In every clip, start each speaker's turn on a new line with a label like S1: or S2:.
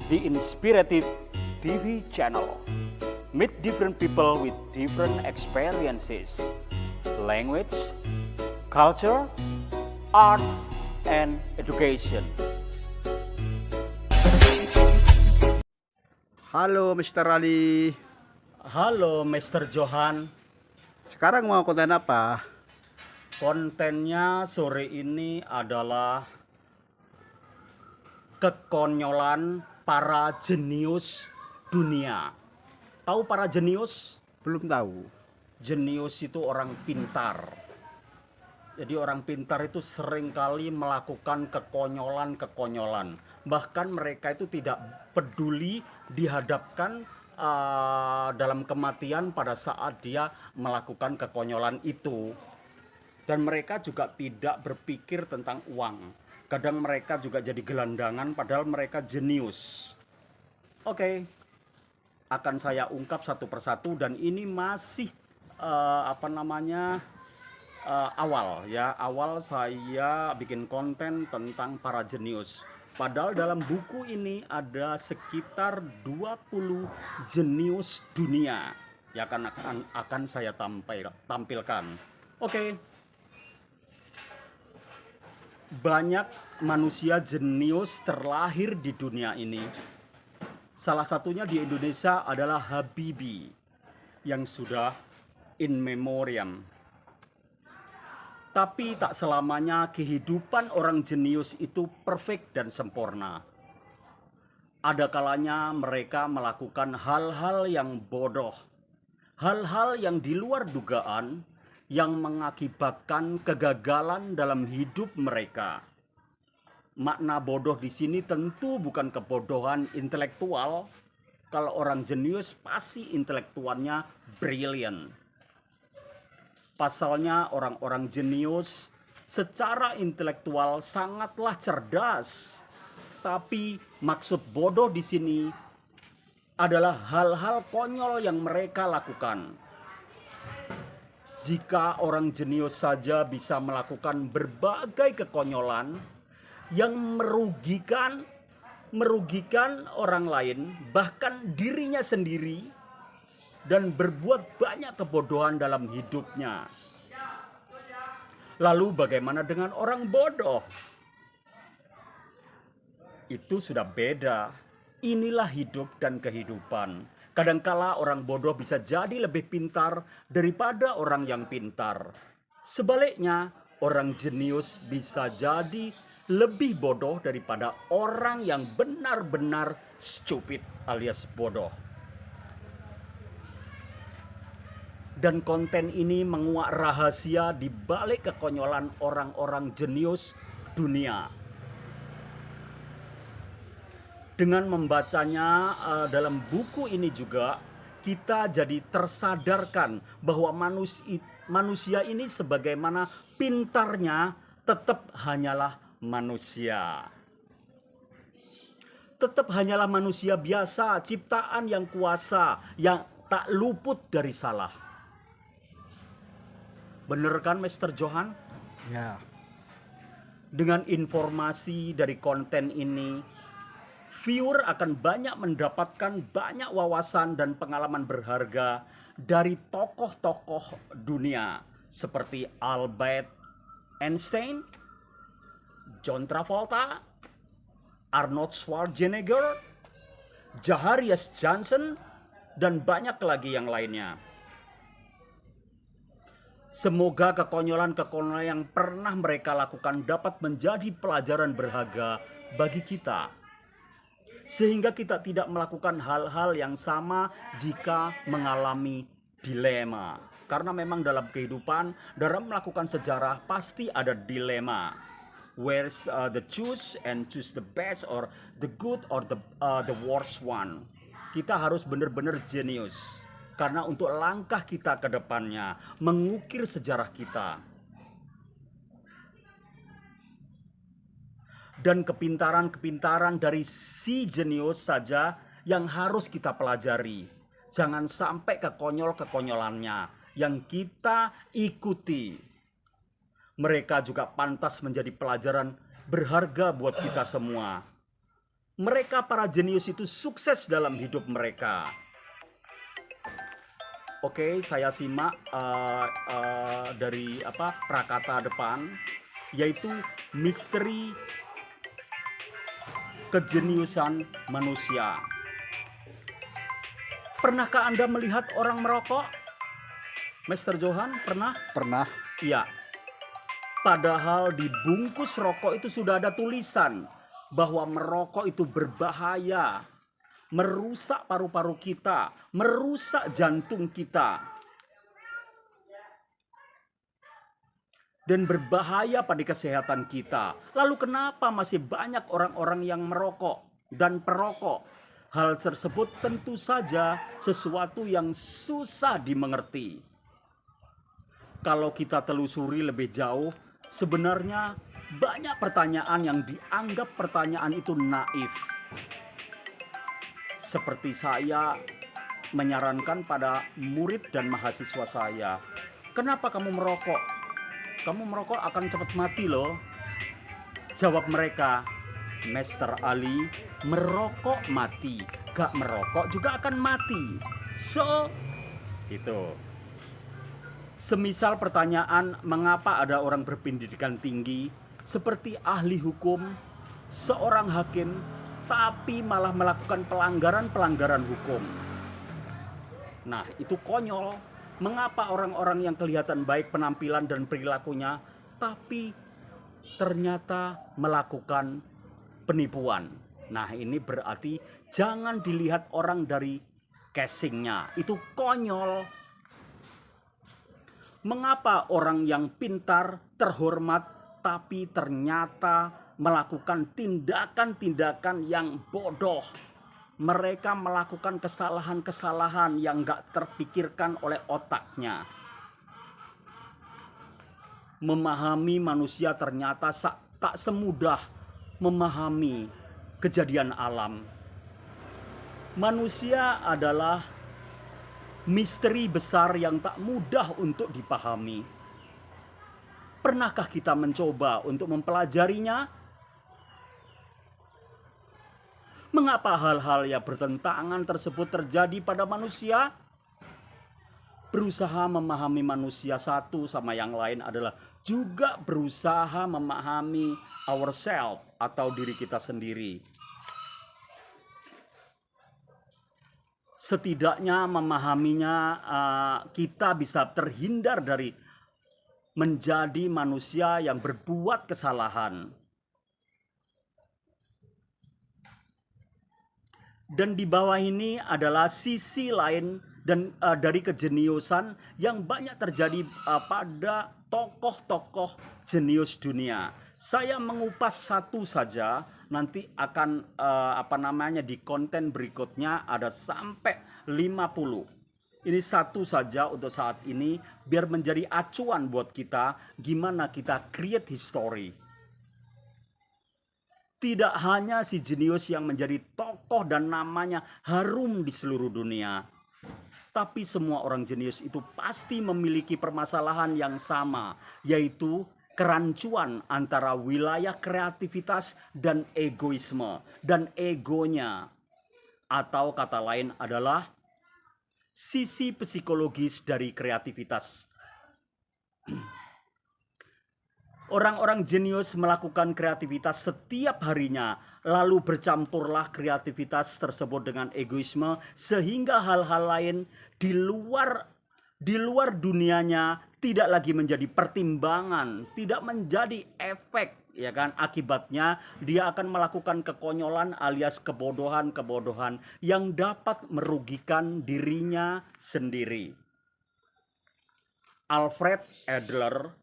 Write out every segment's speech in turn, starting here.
S1: the Inspirative TV channel. Meet different people with different experiences, language, culture, arts, and education.
S2: Halo Mr. Ali,
S1: Halo Mr. Johan,
S2: sekarang mau konten apa?
S1: kontennya sore ini adalah kekonyolan para jenius dunia. Tahu para jenius?
S2: Belum tahu.
S1: Jenius itu orang pintar. Jadi orang pintar itu seringkali melakukan kekonyolan-kekonyolan. Bahkan mereka itu tidak peduli dihadapkan dalam kematian pada saat dia melakukan kekonyolan itu. Dan mereka juga tidak berpikir tentang uang. Kadang mereka juga jadi gelandangan padahal mereka jenius. Oke, akan saya ungkap satu persatu dan ini masih awal ya. Awal saya bikin konten tentang para jenius. Padahal dalam buku ini ada sekitar 20 jenius dunia yang akan saya tampilkan. Oke. Banyak manusia jenius terlahir di dunia ini. Salah satunya di Indonesia adalah Habibie yang sudah in memoriam. Tapi tak selamanya kehidupan orang jenius itu perfect dan sempurna. Ada kalanya mereka melakukan hal-hal yang bodoh, hal-hal yang di luar dugaan, yang mengakibatkan kegagalan dalam hidup mereka. Makna bodoh di sini tentu bukan kebodohan intelektual. Kalau orang jenius pasti intelektualnya brilliant. Pasalnya orang-orang jenius secara intelektual sangatlah cerdas. Tapi maksud bodoh di sini adalah hal-hal konyol yang mereka lakukan. Jika orang jenius saja bisa melakukan berbagai kekonyolan yang merugikan orang lain, bahkan dirinya sendiri, dan berbuat banyak kebodohan dalam hidupnya. Lalu bagaimana dengan orang bodoh? Itu sudah beda. Inilah hidup dan kehidupan. Kadangkala orang bodoh bisa jadi lebih pintar daripada orang yang pintar. Sebaliknya, orang jenius bisa jadi lebih bodoh daripada orang yang benar-benar stupid alias bodoh. Dan konten ini menguak rahasia di balik kekonyolan orang-orang jenius dunia. Dengan membacanya dalam buku ini juga, kita jadi tersadarkan bahwa manusia ini sebagaimana pintarnya tetap hanyalah manusia. Tetap hanyalah manusia biasa, ciptaan yang kuasa, yang tak luput dari salah. Bener kan Mr. Johan?
S2: Ya.
S1: Dengan informasi dari konten ini, viewer akan banyak mendapatkan banyak wawasan dan pengalaman berharga dari tokoh-tokoh dunia seperti Albert Einstein, John Travolta, Arnold Schwarzenegger, Zacharias Johnson, dan banyak lagi yang lainnya. Semoga kekonyolan-kekonyolan yang pernah mereka lakukan dapat menjadi pelajaran berharga bagi kita. Sehingga kita tidak melakukan hal-hal yang sama jika mengalami dilema. Karena memang dalam kehidupan, dalam melakukan sejarah pasti ada dilema. Where's the choose the best or the good or the worst one. Kita harus benar-benar jenius. Karena untuk langkah kita ke depannya, mengukir sejarah kita. Dan kepintaran-kepintaran dari si jenius saja yang harus kita pelajari. Jangan sampai kekonyol-kekonyolannya yang kita ikuti. Mereka juga pantas menjadi pelajaran berharga buat kita semua. Mereka para jenius itu sukses dalam hidup mereka. Oke, saya simak dari prakata depan, yaitu misteri kejeniusan manusia. Pernahkah Anda melihat orang merokok? Mr. Johan, pernah?
S2: Pernah.
S1: Iya. Padahal di bungkus rokok itu sudah ada tulisan bahwa merokok itu berbahaya, merusak paru-paru kita, merusak jantung kita, dan berbahaya pada kesehatan kita. Lalu kenapa masih banyak orang-orang yang merokok dan perokok? Hal tersebut tentu saja sesuatu yang susah dimengerti. Kalau kita telusuri lebih jauh, sebenarnya banyak pertanyaan yang dianggap pertanyaan itu naif. Seperti saya menyarankan pada murid dan mahasiswa saya, kenapa kamu merokok? Kamu merokok akan cepat mati loh. Jawab mereka, Master Ali, merokok mati, gak merokok juga akan mati. So, itu. Semisal pertanyaan mengapa ada orang berpendidikan tinggi seperti ahli hukum, seorang hakim, tapi malah melakukan pelanggaran-pelanggaran hukum. Nah, itu konyol. Mengapa orang-orang yang kelihatan baik penampilan dan perilakunya, tapi ternyata melakukan penipuan? Nah, ini berarti jangan dilihat orang dari casingnya. Itu konyol. Mengapa orang yang pintar, terhormat, tapi ternyata melakukan tindakan-tindakan yang bodoh? Mereka melakukan kesalahan-kesalahan yang gak terpikirkan oleh otaknya. Memahami manusia ternyata tak semudah memahami kejadian alam. Manusia adalah misteri besar yang tak mudah untuk dipahami. Pernahkah kita mencoba untuk mempelajarinya? Mengapa hal-hal yang bertentangan tersebut terjadi pada manusia? Berusaha memahami manusia satu sama yang lain adalah juga berusaha memahami ourselves atau diri kita sendiri. Setidaknya memahaminya kita bisa terhindar dari menjadi manusia yang berbuat kesalahan. Dan di bawah ini adalah sisi lain dan dari kejeniusan yang banyak terjadi pada tokoh-tokoh jenius dunia. Saya mengupas satu saja, nanti akan di konten berikutnya ada sampai 50. Ini satu saja untuk saat ini biar menjadi acuan buat kita gimana kita create history. Tidak hanya si jenius yang menjadi tokoh dan namanya harum di seluruh dunia, tapi semua orang jenius itu pasti memiliki permasalahan yang sama, yaitu kerancuan antara wilayah kreativitas dan egoisme. Dan egonya, atau kata lain adalah sisi psikologis dari kreativitas. Orang-orang jenius melakukan kreativitas setiap harinya, lalu bercampurlah kreativitas tersebut dengan egoisme sehingga hal-hal lain di luar dunianya tidak lagi menjadi pertimbangan, tidak menjadi efek, ya kan? Akibatnya dia akan melakukan kekonyolan alias kebodohan-kebodohan yang dapat merugikan dirinya sendiri. Alfred Adler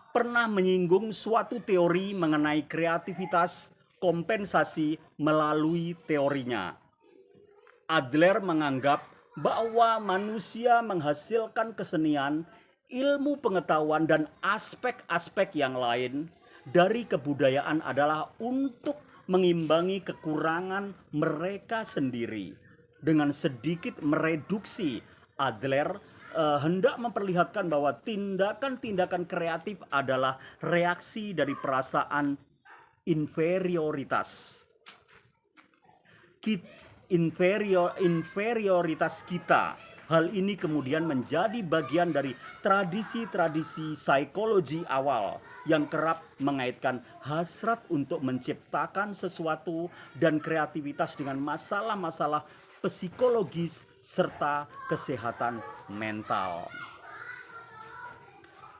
S1: pernah menyinggung suatu teori mengenai kreativitas kompensasi melalui teorinya. Adler menganggap bahwa manusia menghasilkan kesenian, ilmu pengetahuan, dan aspek-aspek yang lain dari kebudayaan adalah untuk mengimbangi kekurangan mereka sendiri. Dengan sedikit mereduksi, Adler hendak memperlihatkan bahwa tindakan-tindakan kreatif adalah reaksi dari perasaan inferioritas. inferioritas kita. Hal ini kemudian menjadi bagian dari tradisi-tradisi psikologi awal yang kerap mengaitkan hasrat untuk menciptakan sesuatu dan kreativitas dengan masalah-masalah psikologis serta kesehatan mental.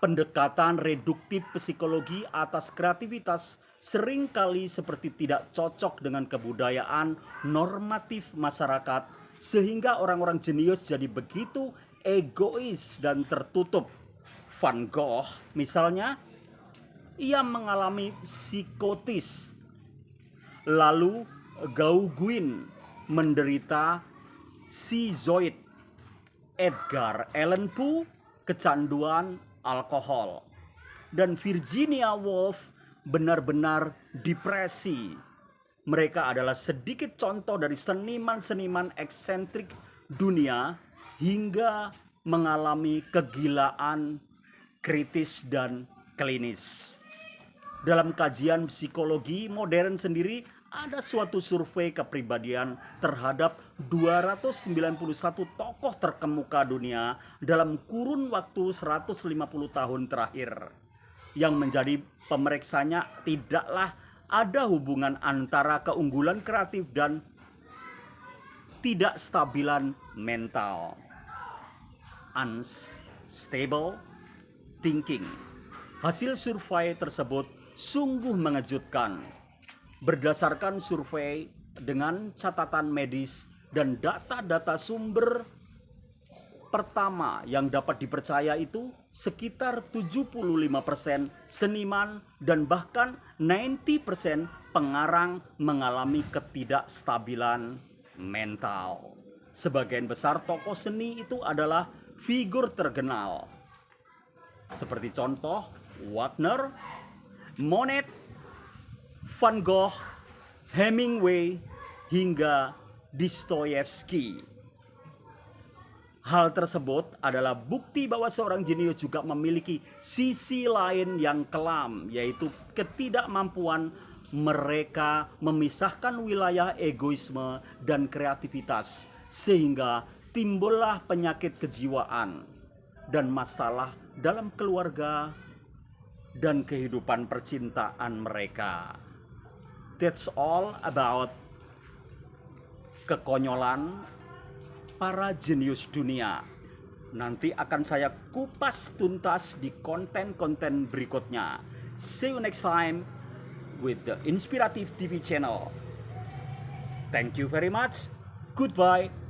S1: Pendekatan reduktif psikologi atas kreativitas seringkali seperti tidak cocok dengan kebudayaan normatif masyarakat, sehingga orang-orang jenius jadi begitu egois dan tertutup. Van Gogh misalnya, ia mengalami psikotis. Lalu Gauguin menderita schizoid. Edgar Allan Poe kecanduan alkohol. Dan Virginia Woolf benar-benar depresi. Mereka adalah sedikit contoh dari seniman-seniman eksentrik dunia hingga mengalami kegilaan kritis dan klinis. Dalam kajian psikologi modern sendiri, ada suatu survei kepribadian terhadap 291 tokoh terkemuka dunia dalam kurun waktu 150 tahun terakhir. Yang menjadi pemeriksanya tidaklah ada hubungan antara keunggulan kreatif dan tidak stabilan mental. Unstable thinking. Hasil survei tersebut sungguh mengejutkan. Berdasarkan survei dengan catatan medis dan data-data sumber pertama yang dapat dipercaya itu sekitar 75% seniman dan bahkan 90% pengarang mengalami ketidakstabilan mental. Sebagian besar tokoh seni itu adalah figur terkenal. Seperti contoh Wagner, Monet, Van Gogh, Hemingway, hingga Dostoyevsky. Hal tersebut adalah bukti bahwa seorang jenius juga memiliki sisi lain yang kelam, yaitu ketidakmampuan mereka memisahkan wilayah egoisme dan kreativitas, sehingga timbullah penyakit kejiwaan dan masalah dalam keluarga dan kehidupan percintaan mereka. That's all about kekonyolan para jenius dunia. Nanti akan saya kupas tuntas di konten-konten berikutnya. See you next time with the Inspiratif TV channel. Thank you very much. Goodbye.